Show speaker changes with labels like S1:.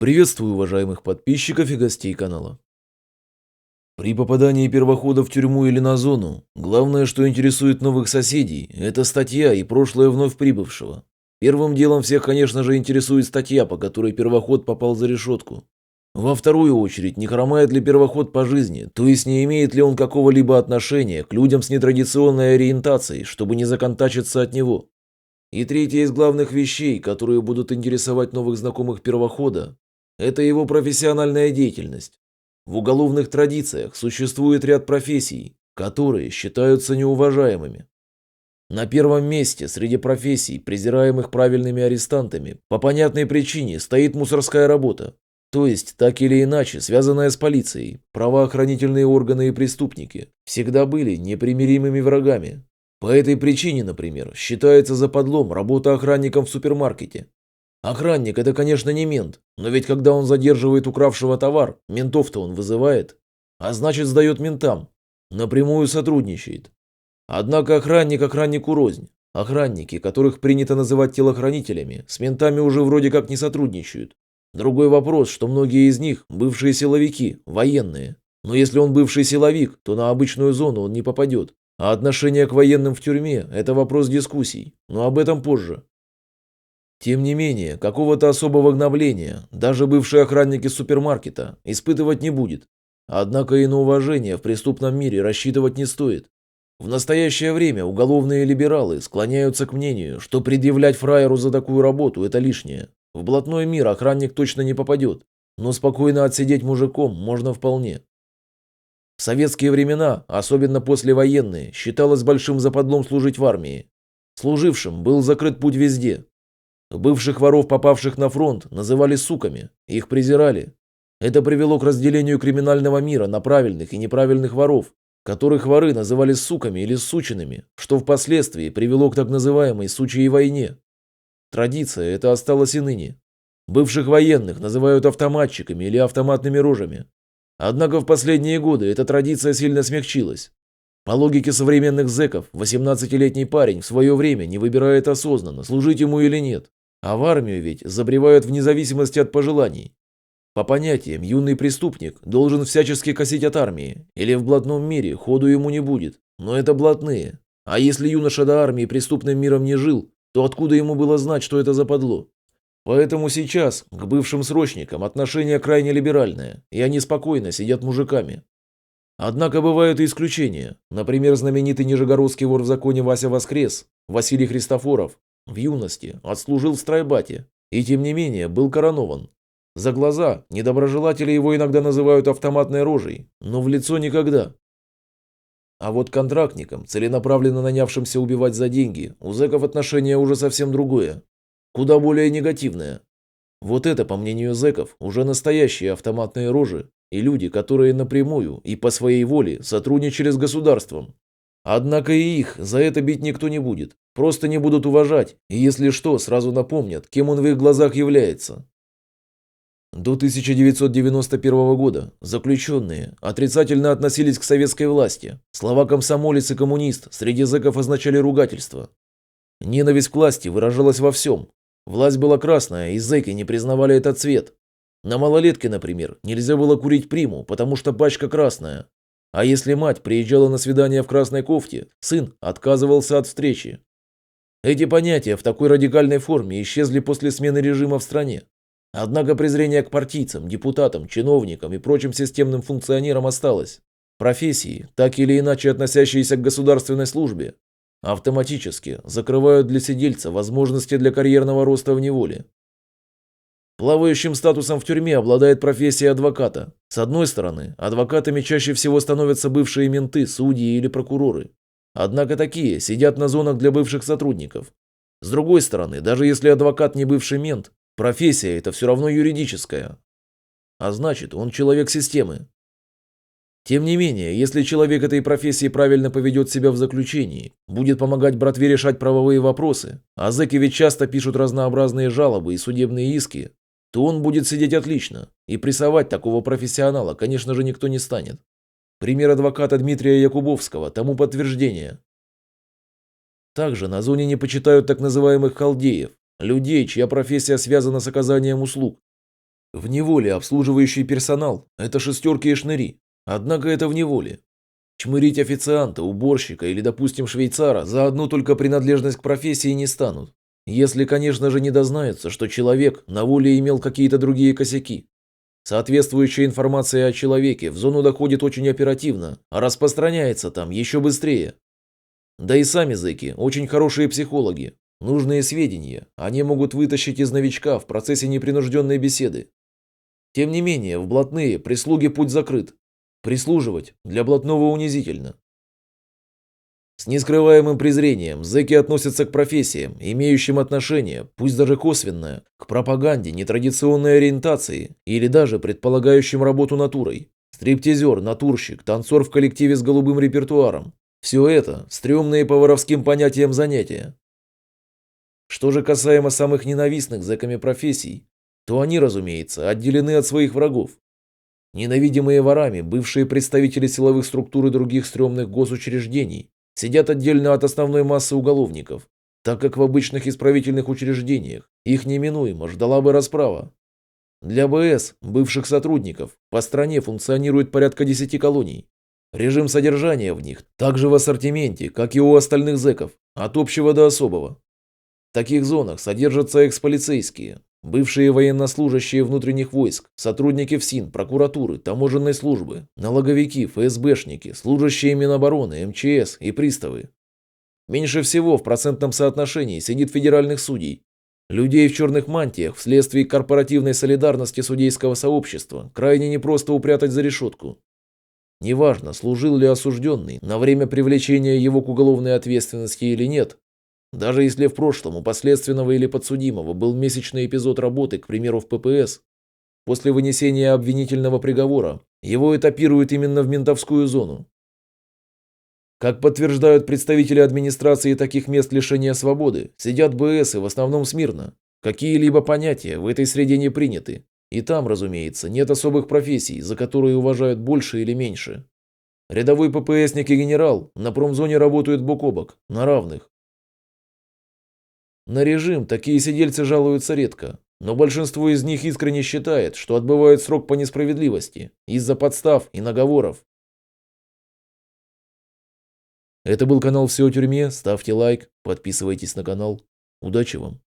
S1: Приветствую уважаемых подписчиков и гостей канала. При попадании первохода в тюрьму или на зону, главное, что интересует новых соседей, это статья и прошлое вновь прибывшего. Первым делом всех, конечно же, интересует статья, по которой первоход попал за решетку. Во вторую очередь, не хромает ли первоход по жизни, то есть не имеет ли он какого-либо отношения к людям с нетрадиционной ориентацией, чтобы не законтачиться от него. И третья из главных вещей, которые будут интересовать новых знакомых первохода, это его профессиональная деятельность. В уголовных традициях существует ряд профессий, которые считаются неуважаемыми. На первом месте среди профессий, презираемых правильными арестантами, по понятной причине стоит мусорская работа, то есть так или иначе связанная с полицией. Правоохранительные органы и преступники всегда были непримиримыми врагами. По этой причине, например, считается западлом работа охранником в супермаркете. Охранник – это, конечно, не мент, но ведь когда он задерживает укравшего товар, ментов-то он вызывает, а значит сдает ментам, напрямую сотрудничает. Однако охранник охраннику рознь. Охранники, которых принято называть телохранителями, с ментами уже вроде как не сотрудничают. Другой вопрос, что многие из них – бывшие силовики, военные. Но если он бывший силовик, то на обычную зону он не попадет. А отношение к военным в тюрьме – это вопрос дискуссий, но об этом позже. Тем не менее, какого-то особого гнобления даже бывший охранник из супермаркета испытывать не будет. Однако и на уважение в преступном мире рассчитывать не стоит. В настоящее время уголовные либералы склоняются к мнению, что предъявлять фраеру за такую работу – это лишнее. В блатной мир охранник точно не попадет, но спокойно отсидеть мужиком можно вполне. В советские времена, особенно послевоенные, считалось большим западлом служить в армии. Служившим был закрыт путь везде. Бывших воров, попавших на фронт, называли суками, их презирали. Это привело к разделению криминального мира на правильных и неправильных воров, которых воры называли суками или сучинами, что впоследствии привело к так называемой сучьей войне. Традиция эта осталась и ныне. Бывших военных называют автоматчиками или автоматными рожами. Однако в последние годы эта традиция сильно смягчилась. По логике современных зэков, 18-летний парень в свое время не выбирает осознанно, служить ему или нет. А в армию ведь забревают вне зависимости от пожеланий. По понятиям, юный преступник должен всячески косить от армии, или в блатном мире ходу ему не будет. Но это блатные. А если юноша до армии преступным миром не жил, то откуда ему было знать, что это западло? Поэтому сейчас к бывшим срочникам отношение крайне либеральное, и они спокойно сидят мужиками. Однако бывают и исключения. Например, знаменитый нижегородский вор в законе Вася Воскрес, Василий Христофоров, в юности отслужил в страйбате и тем не менее был коронован. За глаза недоброжелатели его иногда называют автоматной рожей, но в лицо никогда. А вот к контрактникам, целенаправленно нанявшимся убивать за деньги, у зэков отношение уже совсем другое, куда более негативное. Вот это, по мнению зэков, уже настоящие автоматные рожи и люди, которые напрямую и по своей воле сотрудничали с государством. Однако и их за это бить никто не будет, просто не будут уважать, и если что, сразу напомнят, кем он в их глазах является. До 1991 года заключенные отрицательно относились к советской власти. Слова «комсомолец» и «коммунист» среди зэков означали ругательство. Ненависть к власти выражалась во всем. Власть была красная, и зэки не признавали этот цвет. На малолетке, например, нельзя было курить приму, потому что пачка красная. А если мать приезжала на свидание в красной кофте, сын отказывался от встречи. Эти понятия в такой радикальной форме исчезли после смены режима в стране. Однако презрение к партийцам, депутатам, чиновникам и прочим системным функционерам осталось. Профессии, так или иначе относящиеся к государственной службе, автоматически закрывают для сидельца возможности для карьерного роста в неволе. Плавающим статусом в тюрьме обладает профессия адвоката. С одной стороны, адвокатами чаще всего становятся бывшие менты, судьи или прокуроры. Однако такие сидят на зонах для бывших сотрудников. С другой стороны, даже если адвокат не бывший мент, профессия это все равно юридическая. А значит, он человек системы. Тем не менее, если человек этой профессии правильно поведет себя в заключении, будет помогать братве решать правовые вопросы, а зэки ведь часто пишут разнообразные жалобы и судебные иски, то он будет сидеть отлично, и прессовать такого профессионала, конечно же, никто не станет. Пример адвоката Дмитрия Якубовского тому подтверждение. Также на зоне не почитают так называемых халдеев, людей, чья профессия связана с оказанием услуг. В неволе обслуживающий персонал – это шестерки и шныри. Однако это в неволе. Чмырить официанта, уборщика или, допустим, швейцара за одну только принадлежность к профессии не станут. Если, конечно же, не дознаются, что человек на воле имел какие-то другие косяки. Соответствующая информация о человеке в зону доходит очень оперативно, а распространяется там еще быстрее. Да и сами зэки очень хорошие психологи. Нужные сведения они могут вытащить из новичка в процессе непринужденной беседы. Тем не менее, в блатные прислуге путь закрыт. Прислуживать для блатного унизительно. С нескрываемым презрением зэки относятся к профессиям, имеющим отношение, пусть даже косвенное, к пропаганде нетрадиционной ориентации или даже предполагающим работу натурой. Стриптизер, натурщик, танцор в коллективе с голубым репертуаром. Все это стрёмные по воровским понятиям занятия. Что же касаемо самых ненавистных зэками профессий, то они, разумеется, отделены от своих врагов. Ненавидимые ворами бывшие представители силовых структур и других стрёмных госучреждений сидят отдельно от основной массы уголовников, так как в обычных исправительных учреждениях их неминуемо ждала бы расправа. Для БС, бывших сотрудников, по стране функционирует порядка 10 колоний. Режим содержания в них также в ассортименте, как и у остальных зэков, от общего до особого. В таких зонах содержатся экс-полицейские, бывшие военнослужащие внутренних войск, сотрудники ФСИН, прокуратуры, таможенной службы, налоговики, ФСБшники, служащие Минобороны, МЧС и приставы. Меньше всего в процентном соотношении сидит федеральных судей. Людей в черных мантиях вследствие корпоративной солидарности судейского сообщества крайне непросто упрятать за решетку. Неважно, служил ли осужденный на время привлечения его к уголовной ответственности или нет, даже если в прошлом у последственного или подсудимого был месячный эпизод работы, к примеру, в ППС, после вынесения обвинительного приговора его этапируют именно в ментовскую зону. Как подтверждают представители администрации таких мест лишения свободы, сидят БСы в основном смирно. Какие-либо понятия в этой среде не приняты. И там, разумеется, нет особых профессий, за которые уважают больше или меньше. Рядовой ППСник и генерал на промзоне работают бок о бок, на равных. На режим такие сидельцы жалуются редко, но большинство из них искренне считает, что отбывают срок по несправедливости, из-за подстав и наговоров. Это был канал «Все о тюрьме», ставьте лайк, подписывайтесь на канал. Удачи вам!